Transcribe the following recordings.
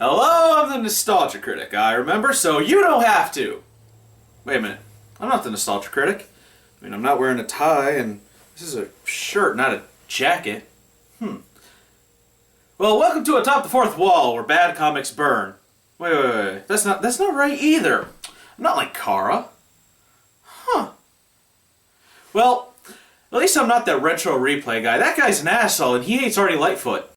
Hello, I'm the Nostalgia Critic. I remember, so you don't have to. Wait a minute. I'm not the Nostalgia Critic. I mean, I'm not wearing a tie, and this is a shirt, not a jacket. Well, welcome to Atop the Fourth Wall, where bad comics burn. Wait. That's not right either. I'm not like Kara. Well, at least I'm not that retro replay guy. That guy's an asshole, and he hates Ardy Lightfoot.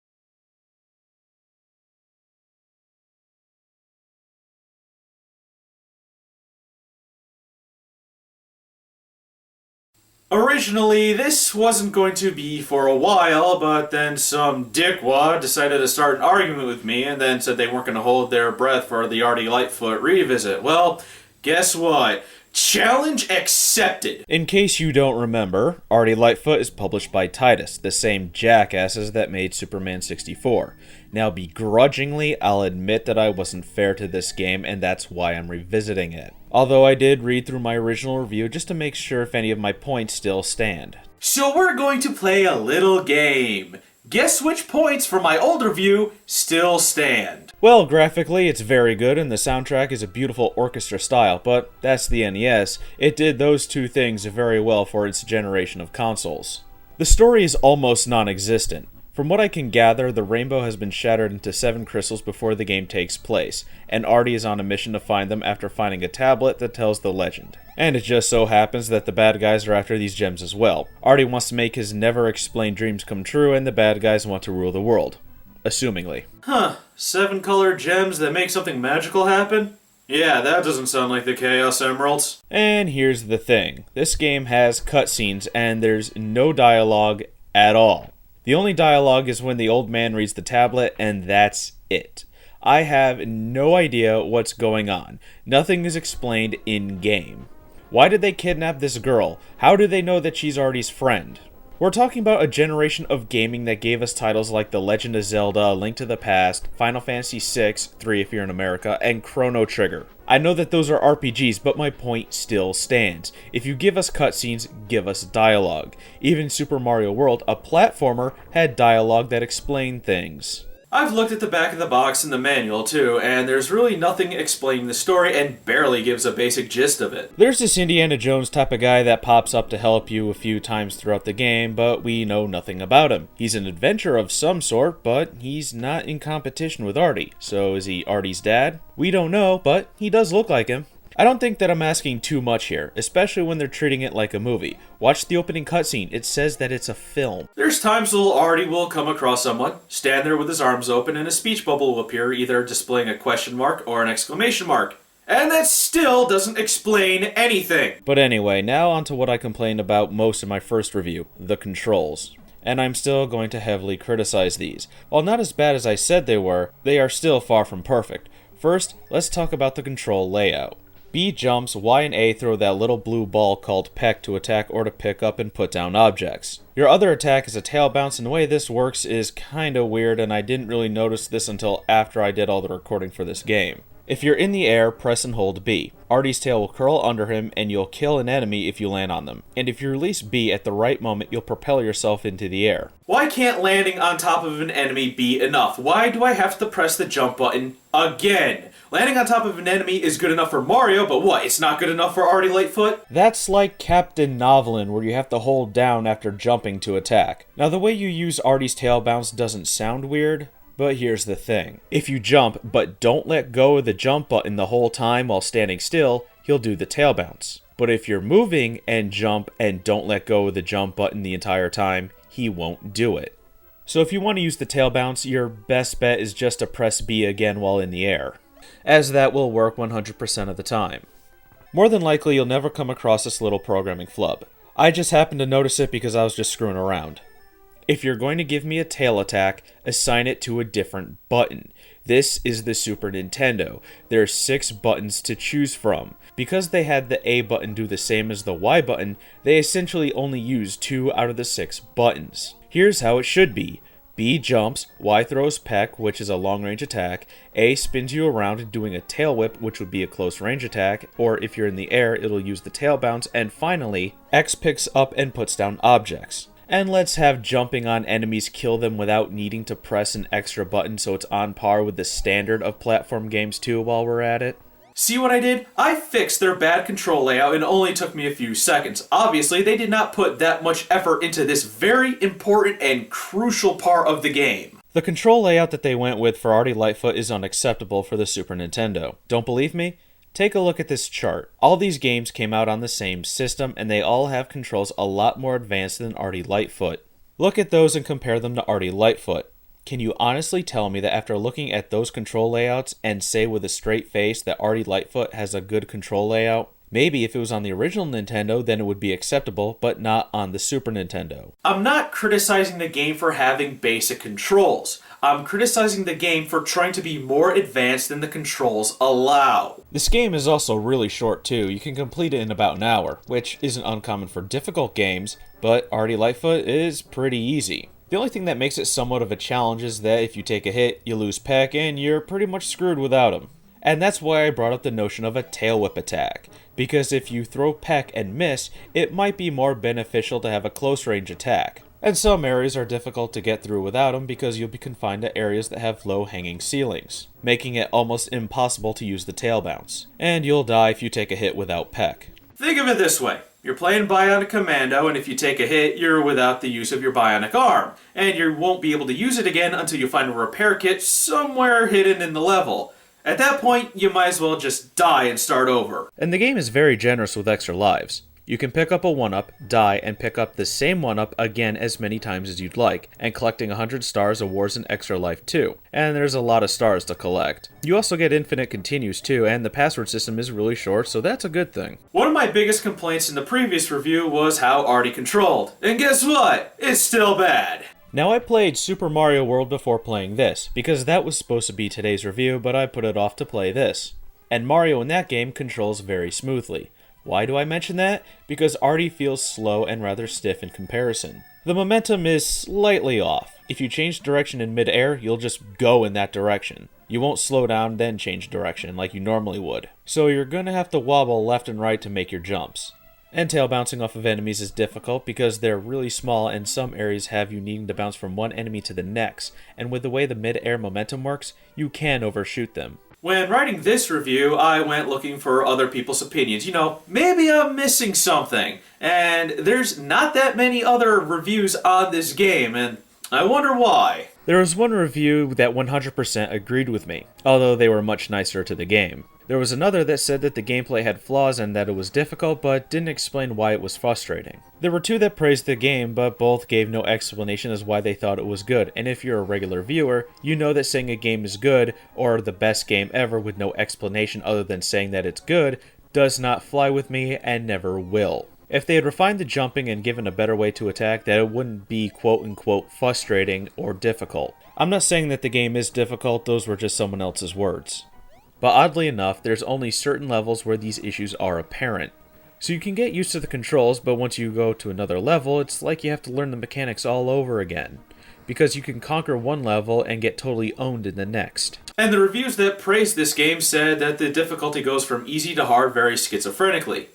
Originally, this wasn't going to be for a while, but then some dickwad decided to start an argument with me and then said they weren't going to hold their breath for the Ardy Lightfoot revisit. Well, guess what? Challenge accepted! In case you don't remember, Ardy Lightfoot is published by Titus, the same jackasses that made Superman 64. Now begrudgingly, I'll admit that I wasn't fair to this game, and that's why I'm revisiting it. Although I did read through my original review just to make sure if any of my points still stand. So we're going to play a little game. Guess which points from my old review still stand. Well, graphically, it's very good, and the soundtrack is a beautiful orchestra style, but that's the NES. It did those two things very well for its generation of consoles. The story is almost non-existent. From what I can gather, the rainbow has been shattered into 7 crystals before the game takes place, and Ardy is on a mission to find them after finding a tablet that tells the legend. And it just so happens that the bad guys are after these gems as well. Ardy wants to make his never-explained dreams come true, and the bad guys want to rule the world. Assumingly. 7 colored gems that make something magical happen? Yeah, that doesn't sound like the Chaos Emeralds. And here's the thing. This game has cutscenes, and there's no dialogue at all. The only dialogue is when the old man reads the tablet, and that's it. I have no idea what's going on. Nothing is explained in-game. Why did they kidnap this girl? How do they know that she's Ardy's friend? We're talking about a generation of gaming that gave us titles like The Legend of Zelda, Link to the Past, Final Fantasy VI, 3 if you're in America, and Chrono Trigger. I know that those are RPGs, but my point still stands. If you give us cutscenes, give us dialogue. Even Super Mario World, a platformer, had dialogue that explained things. I've looked at the back of the box and the manual too, and there's really nothing explaining the story and barely gives a basic gist of it. There's this Indiana Jones type of guy that pops up to help you a few times throughout the game, but we know nothing about him. He's an adventurer of some sort, but he's not in competition with Ardy. So is he Ardy's dad? We don't know, but he does look like him. I don't think that I'm asking too much here, especially when they're treating it like a movie. Watch the opening cutscene, it says that it's a film. There's times little Ardy will come across someone, stand there with his arms open, and a speech bubble will appear, either displaying a question mark or an exclamation mark. And that still doesn't explain anything. But anyway, now on to what I complained about most in my first review, the controls. And I'm still going to heavily criticize these. While not as bad as I said they were, they are still far from perfect. First, let's talk about the control layout. B jumps, Y and A throw that little blue ball called peck to attack or to pick up and put down objects. Your other attack is a tail bounce, and the way this works is kinda weird, and I didn't really notice this until after I did all the recording for this game. If you're in the air, press and hold B. Ardy's tail will curl under him, and you'll kill an enemy if you land on them. And if you release B at the right moment, you'll propel yourself into the air. Why can't landing on top of an enemy be enough? Why do I have to press the jump button again? Landing on top of an enemy is good enough for Mario, but what, it's not good enough for Ardy Lightfoot? That's like Captain Novelin, where you have to hold down after jumping to attack. Now, the way you use Ardy's tail bounce doesn't sound weird, but here's the thing. If you jump, but don't let go of the jump button the whole time while standing still, he'll do the tail bounce. But if you're moving and jump and don't let go of the jump button the entire time, he won't do it. So if you want to use the tail bounce, your best bet is just to press B again while in the air, as that will work 100% of the time. More than likely, you'll never come across this little programming flub. I just happened to notice it because I was just screwing around. If you're going to give me a tail attack, assign it to a different button. This is the Super Nintendo. There are 6 buttons to choose from. Because they had the A button do the same as the Y button, they essentially only used 2 out of the 6 buttons. Here's how it should be. B jumps, Y throws peck, which is a long-range attack, A spins you around doing a tail whip, which would be a close-range attack, or if you're in the air, it'll use the tail bounce, and finally, X picks up and puts down objects. And let's have jumping on enemies kill them without needing to press an extra button so it's on par with the standard of platform games too while we're at it. See what I did? I fixed their bad control layout and it only took me a few seconds. Obviously, they did not put that much effort into this very important and crucial part of the game. The control layout that they went with for Ardy Lightfoot is unacceptable for the Super Nintendo. Don't believe me? Take a look at this chart. All these games came out on the same system, and they all have controls a lot more advanced than Ardy Lightfoot. Look at those and compare them to Ardy Lightfoot. Can you honestly tell me that after looking at those control layouts and say with a straight face that Ardy Lightfoot has a good control layout? Maybe if it was on the original Nintendo, then it would be acceptable, but not on the Super Nintendo. I'm not criticizing the game for having basic controls. I'm criticizing the game for trying to be more advanced than the controls allow. This game is also really short too. You can complete it in about an hour, which isn't uncommon for difficult games, but Ardy Lightfoot is pretty easy. The only thing that makes it somewhat of a challenge is that if you take a hit, you lose Peck, and you're pretty much screwed without him. And that's why I brought up the notion of a tail whip attack, because if you throw Peck and miss, it might be more beneficial to have a close range attack. And some areas are difficult to get through without them because you'll be confined to areas that have low hanging ceilings, making it almost impossible to use the tail bounce. And you'll die if you take a hit without Peck. Think of it this way. You're playing Bionic Commando, and if you take a hit, you're without the use of your bionic arm. And you won't be able to use it again until you find a repair kit somewhere hidden in the level. At that point, you might as well just die and start over. And the game is very generous with extra lives. You can pick up a 1-up, die, and pick up the same 1-up again as many times as you'd like, and collecting 100 stars awards an extra life too. And there's a lot of stars to collect. You also get infinite continues too, and the password system is really short, so that's a good thing. One of my biggest complaints in the previous review was how Ardy controlled. And guess what? It's still bad. Now I played Super Mario World before playing this, because that was supposed to be today's review, but I put it off to play this. And Mario in that game controls very smoothly. Why do I mention that? Because Ardy feels slow and rather stiff in comparison. The momentum is slightly off. If you change direction in mid-air, you'll just go in that direction. You won't slow down then change direction like you normally would. So you're gonna have to wobble left and right to make your jumps. And tail bouncing off of enemies is difficult because they're really small and some areas have you needing to bounce from one enemy to the next, and with the way the mid-air momentum works, you can overshoot them. When writing this review, I went looking for other people's opinions. Maybe I'm missing something. And there's not that many other reviews on this game, and I wonder why. There was one review that 100% agreed with me, although they were much nicer to the game. There was another that said that the gameplay had flaws and that it was difficult, but didn't explain why it was frustrating. There were two that praised the game, but both gave no explanation as why they thought it was good, and if you're a regular viewer, you know that saying a game is good, or the best game ever with no explanation other than saying that it's good, does not fly with me and never will. If they had refined the jumping and given a better way to attack, that it wouldn't be quote-unquote frustrating or difficult. I'm not saying that the game is difficult, those were just someone else's words. But oddly enough, there's only certain levels where these issues are apparent. So you can get used to the controls, but once you go to another level, it's like you have to learn the mechanics all over again. Because you can conquer one level and get totally owned in the next. And the reviews that praised this game said that the difficulty goes from easy to hard very schizophrenically.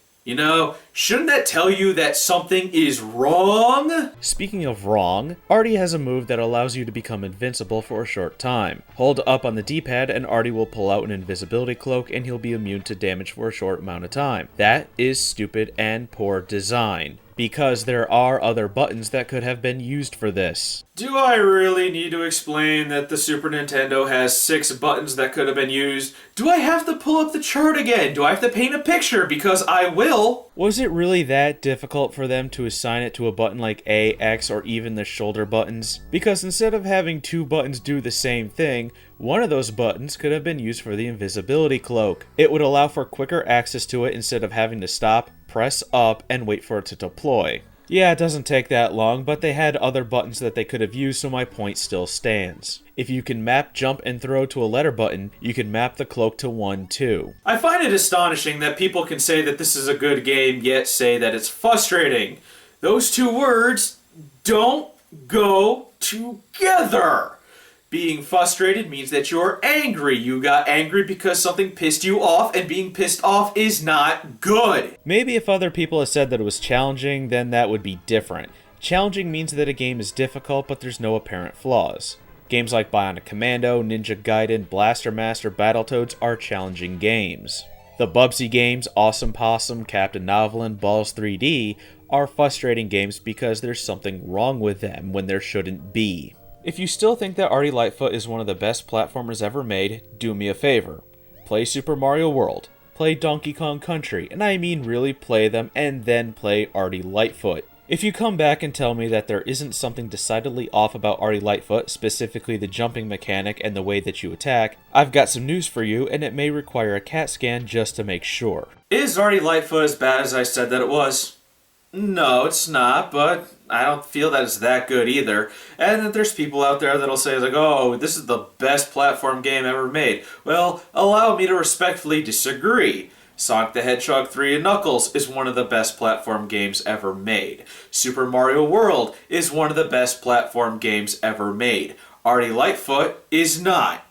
Shouldn't that tell you that something is wrong? Speaking of wrong, Ardy has a move that allows you to become invincible for a short time. Hold up on the D-pad and Ardy will pull out an invisibility cloak and he'll be immune to damage for a short amount of time. That is stupid and poor design. Because there are other buttons that could have been used for this. Do I really need to explain that the Super Nintendo has 6 buttons that could have been used? Do I have to pull up the chart again? Do I have to paint a picture? Because I will. Was it really that difficult for them to assign it to a button like A, X, or even the shoulder buttons? Because instead of having 2 buttons do the same thing, one of those buttons could have been used for the invisibility cloak. It would allow for quicker access to it instead of having to stop, press up, and wait for it to deploy. Yeah, it doesn't take that long, but they had other buttons that they could have used, so my point still stands. If you can map jump and throw to a letter button, you can map the cloak to one too. I find it astonishing that people can say that this is a good game, yet say that it's frustrating. Those two words don't go together. Being frustrated means that you're angry. You got angry because something pissed you off, and being pissed off is not good. Maybe if other people had said that it was challenging, then that would be different. Challenging means that a game is difficult, but there's no apparent flaws. Games like Bionic Commando, Ninja Gaiden, Blaster Master, Battletoads are challenging games. The Bubsy games, Awesome Possum, Captain Novolin, Balls 3D, are frustrating games because there's something wrong with them when there shouldn't be. If you still think that Ardy Lightfoot is one of the best platformers ever made, do me a favor. Play Super Mario World, play Donkey Kong Country, and I mean really play them, and then play Ardy Lightfoot. If you come back and tell me that there isn't something decidedly off about Ardy Lightfoot, specifically the jumping mechanic and the way that you attack, I've got some news for you, and it may require a CAT scan just to make sure. Is Ardy Lightfoot as bad as I said that it was? No, it's not, but I don't feel that it's that good either. And that there's people out there that'll say, like, oh, this is the best platform game ever made. Well, allow me to respectfully disagree. Sonic the Hedgehog 3 and Knuckles is one of the best platform games ever made. Super Mario World is one of the best platform games ever made. Ardy Lightfoot is not.